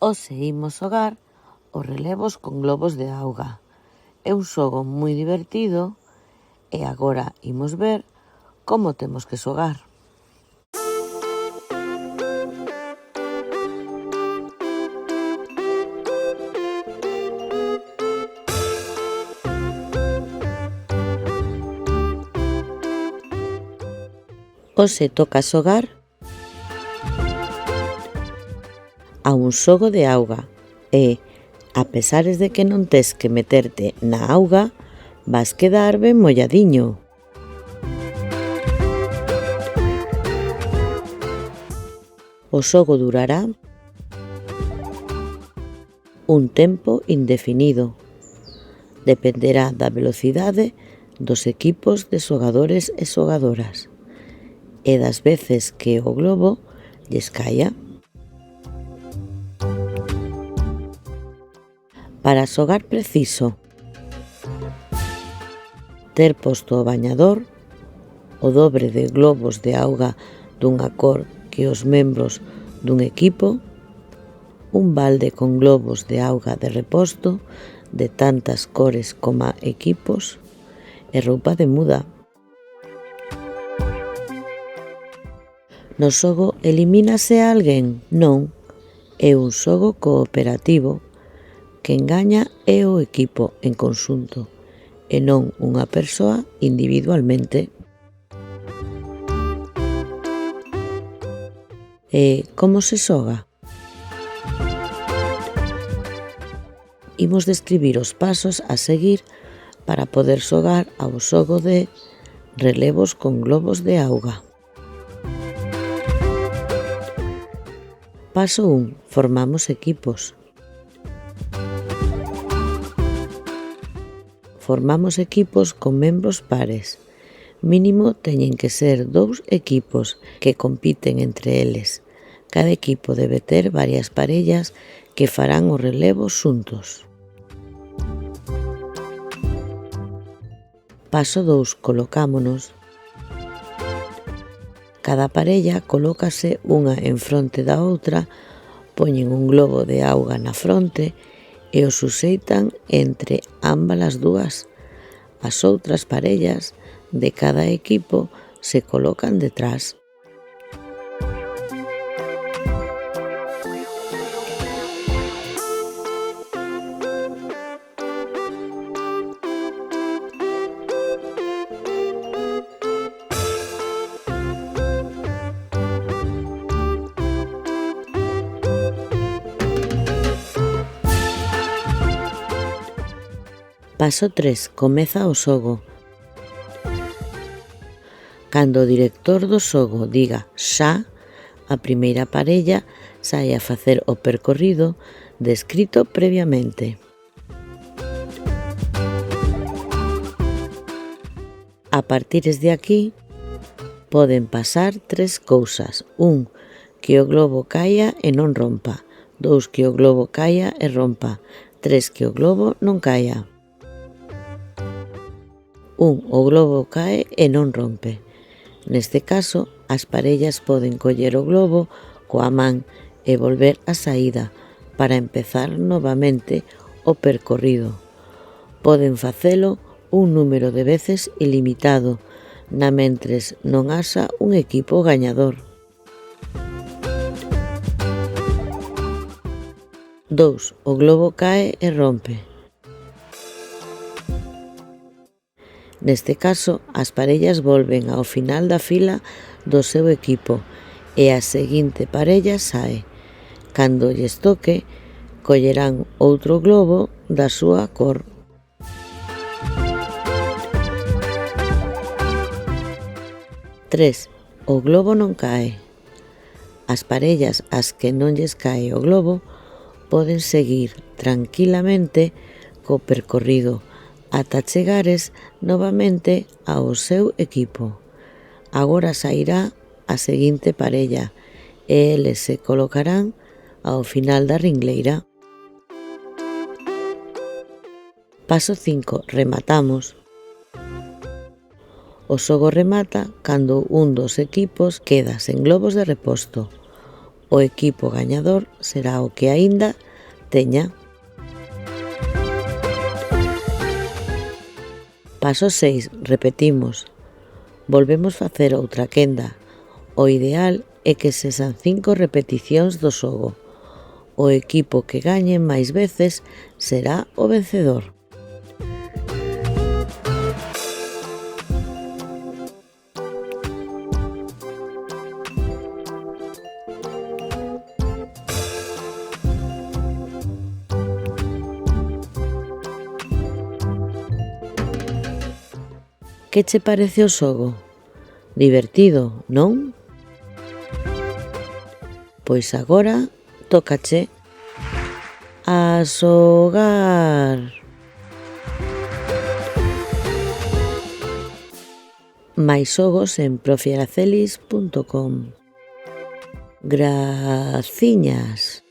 Hoxe imos xogar os relevos con globos de auga. É un xogo moi divertido e agora imos ver como temos que xogar. Hoxe toca xogar a un xogo de auga e, a pesares de que non tes que meterte na auga, vas quedar ben molladiño. O xogo durará un tempo indefinido. Dependerá da velocidade dos equipos de xogadores e xogadoras e das veces que o globo lles caia. Para xogar preciso ter posto o bañador, o dobre de globos de auga dunha cor que os membros dun equipo, un balde con globos de auga de reposto de tantas cores coma equipos e roupa de muda. No xogo elimínase a alguén? Non, é un xogo cooperativo. Quen gaña é o equipo en conxunto e non unha persoa individualmente. E como se xoga? Imos describir os pasos a seguir para poder xogar ao xogo de relevos con globos de auga. Paso 1. Formamos equipos. Formamos equipos con membros pares. Mínimo teñen que ser 2 equipos que compiten entre eles. Cada equipo debe ter varias parellas que farán os relevos xuntos. Paso 2. Colocámonos. Cada parella colócase unha en fronte da outra, poñen un globo de auga na fronte e o suxeitan entre ambas as dúas. As outras parellas de cada equipo se colocan detrás. Paso 3. Comeza o xogo. Cando o director do xogo diga xa, a primeira parella sae a facer o percorrido descrito previamente. A partires de aquí, poden pasar 3 cousas. 1. Que o globo caia e non rompa. 2. Que o globo caia e rompa. 3. Que o globo non caia. 1. O globo cae e non rompe. Neste caso, as parellas poden coller o globo coa man e volver á saída para empezar novamente o percorrido. Poden facelo un número de veces ilimitado, namentres non haxa un equipo gañador. 2. O globo cae e rompe. Neste caso, as parellas volven ao final da fila do seu equipo e a seguinte parella sae. Cando lles toque, collerán outro globo da súa cor. 3. O globo non cae. As parellas ás que non lles cae o globo poden seguir tranquilamente co percorrido ata chegares novamente ao seu equipo. Agora sairá a seguinte parella e eles se colocarán ao final da ringleira. Paso 5. Rematamos. O xogo remata cando un dos equipos queda sen globos de reposto. O equipo gañador será o que aínda teña. Paso 6, repetimos. Volvemos facer outra quenda. O ideal é que sexan 5 repeticións do xogo. O equipo que gañe máis veces será o vencedor. Que che parece o xogo? Divertido, non? Pois agora tócache a xogar. Máis xogos en profiaracelis.com. Graciñas.